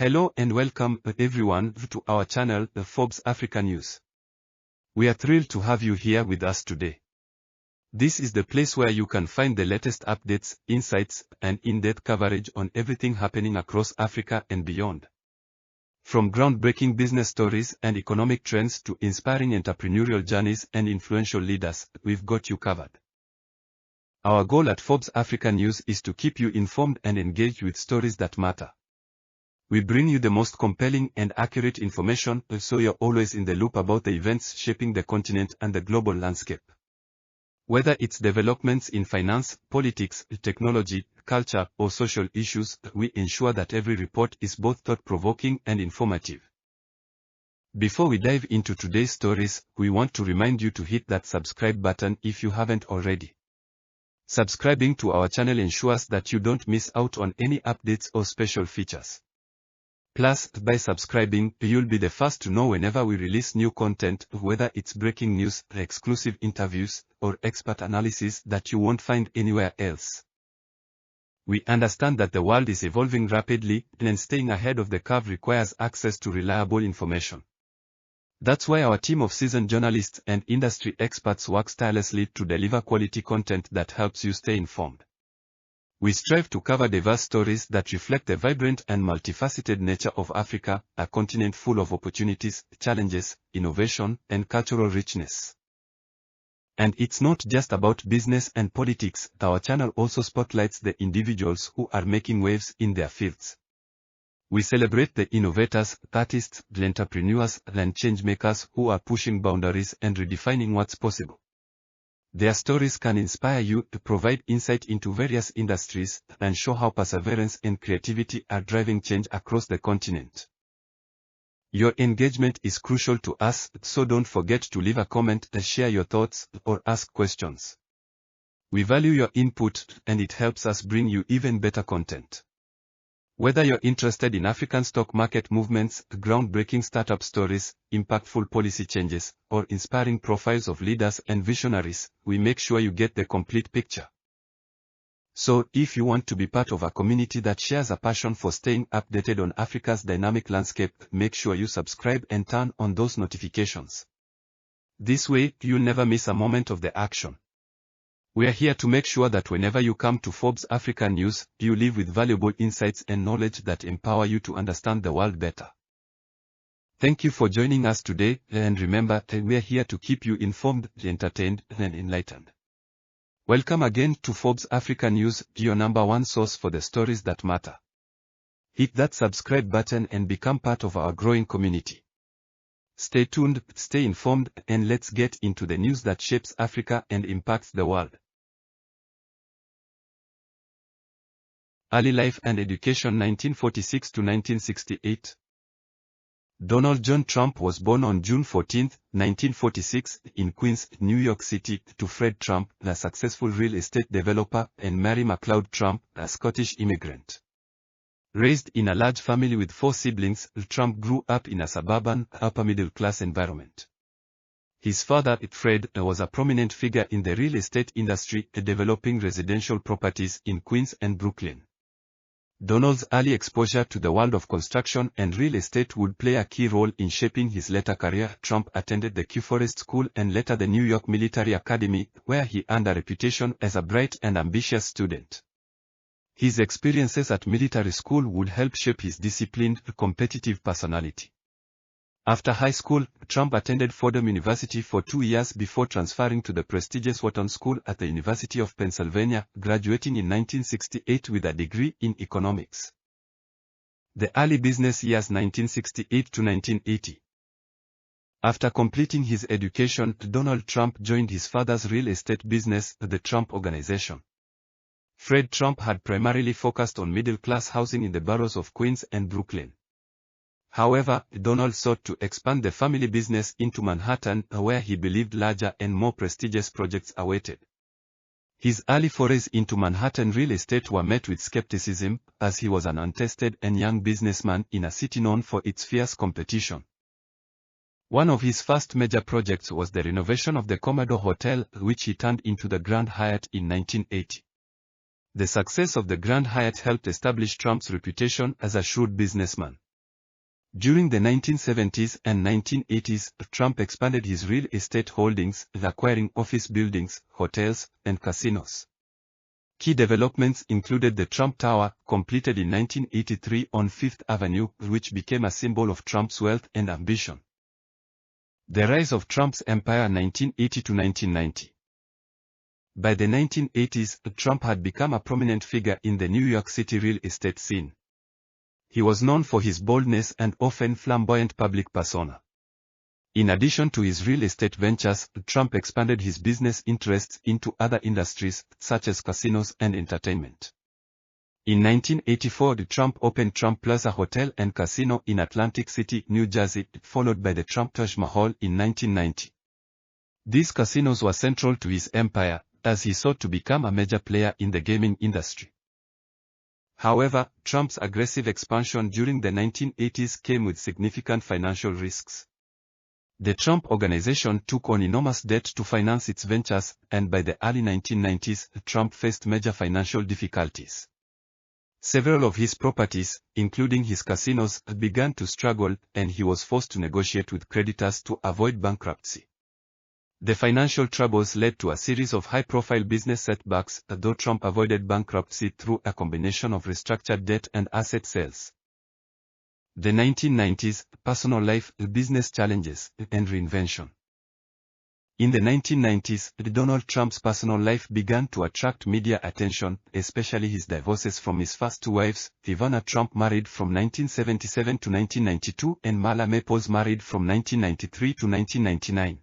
Hello and welcome everyone to our channel, the Forbes Africa News. We are thrilled to have you here with us today. This is the place where you can find the latest updates, insights, and in-depth coverage on everything happening across Africa and beyond. From groundbreaking business stories and economic trends to inspiring entrepreneurial journeys and influential leaders, we've got you covered. Our goal at Forbes Africa News is to keep you informed and engaged with stories that matter. We bring you the most compelling and accurate information, so you're always in the loop about the events shaping the continent and the global landscape. Whether it's developments in finance, politics, technology, culture, or social issues, we ensure that every report is both thought-provoking and informative. Before we dive into today's stories, we want to remind you to hit that subscribe button if you haven't already. Subscribing to our channel ensures that you don't miss out on any updates or special features. Plus, by subscribing, you'll be the first to know whenever we release new content, whether it's breaking news, exclusive interviews, or expert analysis that you won't find anywhere else. We understand that the world is evolving rapidly, and staying ahead of the curve requires access to reliable information. That's why our team of seasoned journalists and industry experts works tirelessly to deliver quality content that helps you stay informed. We strive to cover diverse stories that reflect the vibrant and multifaceted nature of Africa, a continent full of opportunities, challenges, innovation, and cultural richness. And it's not just about business and politics, our channel also spotlights the individuals who are making waves in their fields. We celebrate the innovators, artists, the entrepreneurs, and changemakers who are pushing boundaries and redefining what's possible. Their stories can inspire you to provide insight into various industries and show how perseverance and creativity are driving change across the continent. Your engagement is crucial to us, so don't forget to leave a comment, share your thoughts, or ask questions. We value your input, and it helps us bring you even better content. Whether you're interested in African stock market movements, groundbreaking startup stories, impactful policy changes, or inspiring profiles of leaders and visionaries, we make sure you get the complete picture. So, if you want to be part of a community that shares a passion for staying updated on Africa's dynamic landscape, make sure you subscribe and turn on those notifications. This way, you'll never miss a moment of the action. We are here to make sure that whenever you come to Forbes Africa News, you leave with valuable insights and knowledge that empower you to understand the world better. Thank you for joining us today, and remember, we are here to keep you informed, entertained, and enlightened. Welcome again to Forbes Africa News, your #1 source for the stories that matter. Hit that subscribe button and become part of our growing community. Stay tuned, stay informed, and let's get into the news that shapes Africa and impacts the world. Early life and education 1946 to 1968. Donald John Trump was born on June 14, 1946, in Queens, New York City, to Fred Trump, a successful real estate developer, and Mary MacLeod Trump, a Scottish immigrant. Raised in a large family with 4 siblings, Trump grew up in a suburban, upper-middle-class environment. His father, Fred, was a prominent figure in the real estate industry, developing residential properties in Queens and Brooklyn. Donald's early exposure to the world of construction and real estate would play a key role in shaping his later career. Trump attended the Q Forest School and later the New York Military Academy, where he earned a reputation as a bright and ambitious student. His experiences at military school would help shape his disciplined, competitive personality. After high school, Trump attended Fordham University for 2 years before transferring to the prestigious Wharton School at the University of Pennsylvania, graduating in 1968 with a degree in economics. The early business years 1968 to 1980. After completing his education, Donald Trump joined his father's real estate business, the Trump Organization. Fred Trump had primarily focused on middle-class housing in the boroughs of Queens and Brooklyn. However, Donald sought to expand the family business into Manhattan, where he believed larger and more prestigious projects awaited. His early forays into Manhattan real estate were met with skepticism, as he was an untested and young businessman in a city known for its fierce competition. One of his first major projects was the renovation of the Commodore Hotel, which he turned into the Grand Hyatt in 1980. The success of the Grand Hyatt helped establish Trump's reputation as a shrewd businessman. During the 1970s and 1980s, Trump expanded his real estate holdings, acquiring office buildings, hotels, and casinos. Key developments included the Trump Tower, completed in 1983 on Fifth Avenue, which became a symbol of Trump's wealth and ambition. The rise of Trump's empire 1980 to 1990. By the 1980s, Trump had become a prominent figure in the New York City real estate scene. He was known for his boldness and often flamboyant public persona. In addition to his real estate ventures, Trump expanded his business interests into other industries, such as casinos and entertainment. In 1984, Trump opened Trump Plaza Hotel and Casino in Atlantic City, New Jersey, followed by the Trump Taj Mahal in 1990. These casinos were central to his empire, as he sought to become a major player in the gaming industry. However, Trump's aggressive expansion during the 1980s came with significant financial risks. The Trump Organization took on enormous debt to finance its ventures, and by the early 1990s, Trump faced major financial difficulties. Several of his properties, including his casinos, began to struggle, and he was forced to negotiate with creditors to avoid bankruptcy. The financial troubles led to a series of high-profile business setbacks, though Trump avoided bankruptcy through a combination of restructured debt and asset sales. The 1990s, personal life, business challenges, and reinvention. In the 1990s, Donald Trump's personal life began to attract media attention, especially his divorces from his first two wives, Ivana Trump married from 1977 to 1992 and Marla Maples married from 1993 to 1999.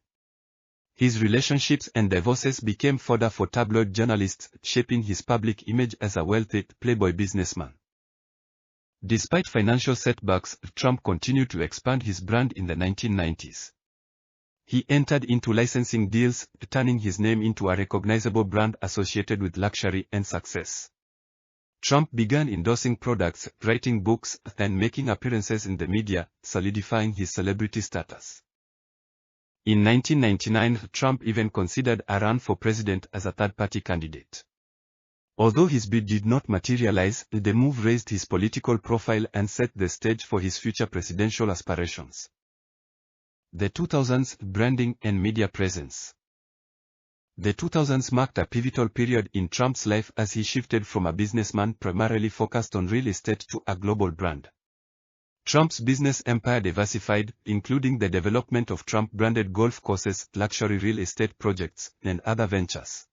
His relationships and divorces became fodder for tabloid journalists, shaping his public image as a wealthy, playboy businessman. Despite financial setbacks, Trump continued to expand his brand in the 1990s. He entered into licensing deals, turning his name into a recognizable brand associated with luxury and success. Trump began endorsing products, writing books, and making appearances in the media, solidifying his celebrity status. In 1999, Trump even considered a run for president as a third-party candidate. Although his bid did not materialize, the move raised his political profile and set the stage for his future presidential aspirations. The 2000s, branding and media presence. The 2000s marked a pivotal period in Trump's life as he shifted from a businessman primarily focused on real estate to a global brand. Trump's business empire diversified, including the development of Trump-branded golf courses, luxury real estate projects, and other ventures.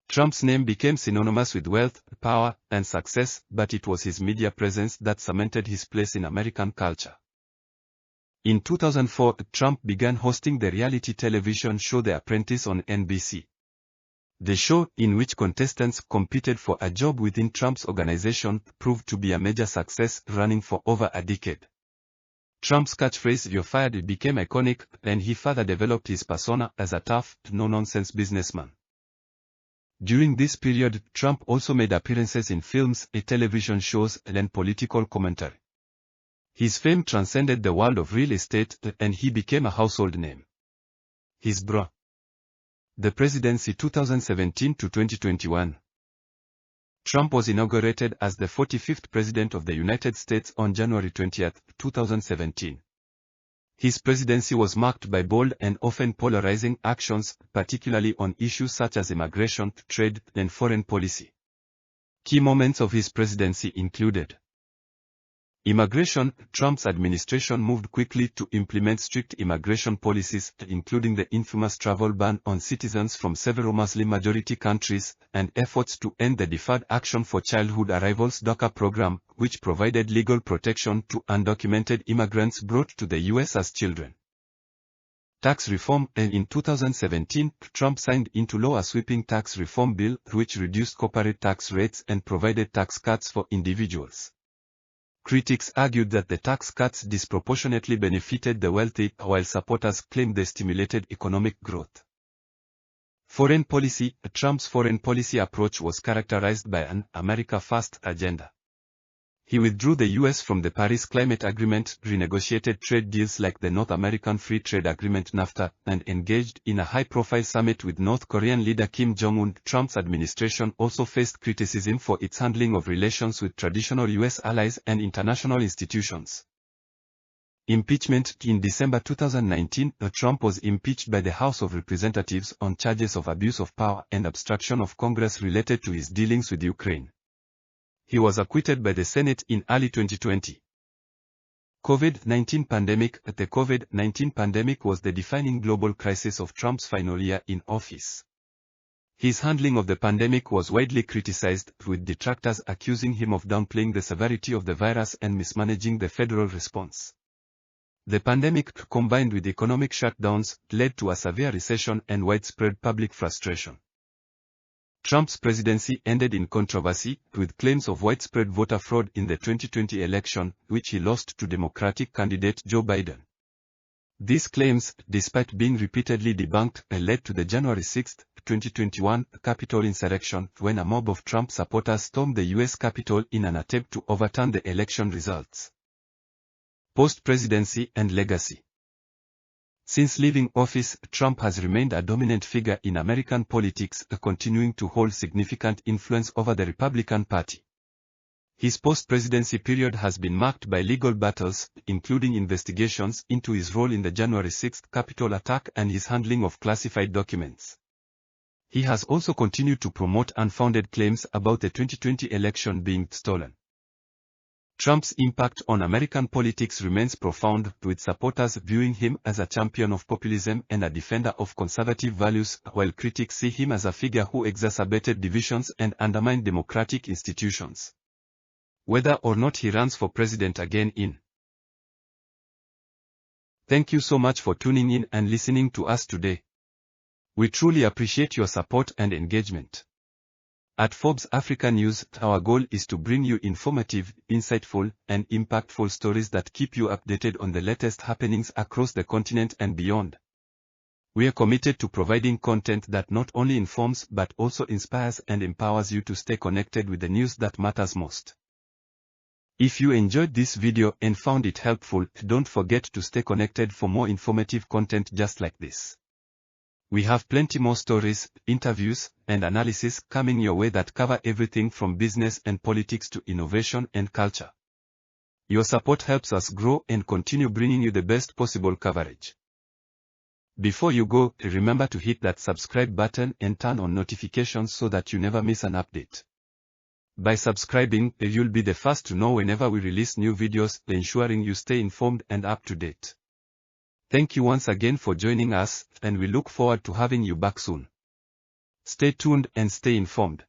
Trump's name became synonymous with wealth, power, and success, but it was his media presence that cemented his place in American culture. In 2004, Trump began hosting the reality television show The Apprentice on NBC. The show, in which contestants competed for a job within Trump's organization, proved to be a major success, running for over a decade. Trump's catchphrase "You're fired" became iconic, and he further developed his persona as a tough, no-nonsense businessman. During this period, Trump also made appearances in films, television shows, and political commentary. His fame transcended the world of real estate, and he became a household name. His bro. The presidency 2017 to 2021. Trump was inaugurated as the 45th President of the United States on January 20, 2017. His presidency was marked by bold and often polarizing actions, particularly on issues such as immigration, trade, and foreign policy. Key moments of his presidency included: immigration. Trump's administration moved quickly to implement strict immigration policies, including the infamous travel ban on citizens from several Muslim-majority countries, and efforts to end the Deferred Action for Childhood Arrivals (DACA) program, which provided legal protection to undocumented immigrants brought to the U.S. as children. Tax reform. In 2017, Trump signed into law a sweeping tax reform bill, which reduced corporate tax rates and provided tax cuts for individuals. Critics argued that the tax cuts disproportionately benefited the wealthy, while supporters claimed they stimulated economic growth. Foreign policy. Trump's foreign policy approach was characterized by an America First agenda. He withdrew the U.S. from the Paris Climate Agreement, renegotiated trade deals like the North American Free Trade Agreement (NAFTA), and engaged in a high-profile summit with North Korean leader Kim Jong-un. Trump's administration also faced criticism for its handling of relations with traditional U.S. allies and international institutions. Impeachment. In December 2019, Trump was impeached by the House of Representatives on charges of abuse of power and obstruction of Congress related to his dealings with Ukraine. He was acquitted by the Senate in early 2020. COVID-19 pandemic. The COVID-19 pandemic was the defining global crisis of Trump's final year in office. His handling of the pandemic was widely criticized, with detractors accusing him of downplaying the severity of the virus and mismanaging the federal response. The pandemic, combined with economic shutdowns, led to a severe recession and widespread public frustration. Trump's presidency ended in controversy, with claims of widespread voter fraud in the 2020 election, which he lost to Democratic candidate Joe Biden. These claims, despite being repeatedly debunked, led to the January 6, 2021, Capitol insurrection, when a mob of Trump supporters stormed the U.S. Capitol in an attempt to overturn the election results. Post-presidency and legacy. Since leaving office, Trump has remained a dominant figure in American politics, continuing to hold significant influence over the Republican Party. His post-presidency period has been marked by legal battles, including investigations into his role in the January 6 Capitol attack and his handling of classified documents. He has also continued to promote unfounded claims about the 2020 election being stolen. Trump's impact on American politics remains profound, with supporters viewing him as a champion of populism and a defender of conservative values, while critics see him as a figure who exacerbated divisions and undermined democratic institutions. Whether or not he runs for president again in. Thank you so much for tuning in and listening to us today. We truly appreciate your support and engagement. At Forbes Africa News, our goal is to bring you informative, insightful, and impactful stories that keep you updated on the latest happenings across the continent and beyond. We are committed to providing content that not only informs but also inspires and empowers you to stay connected with the news that matters most. If you enjoyed this video and found it helpful, don't forget to stay connected for more informative content just like this. We have plenty more stories, interviews, and analysis coming your way that cover everything from business and politics to innovation and culture. Your support helps us grow and continue bringing you the best possible coverage. Before you go, remember to hit that subscribe button and turn on notifications so that you never miss an update. By subscribing, you'll be the first to know whenever we release new videos, ensuring you stay informed and up to date. Thank you once again for joining us, and we look forward to having you back soon. Stay tuned and stay informed.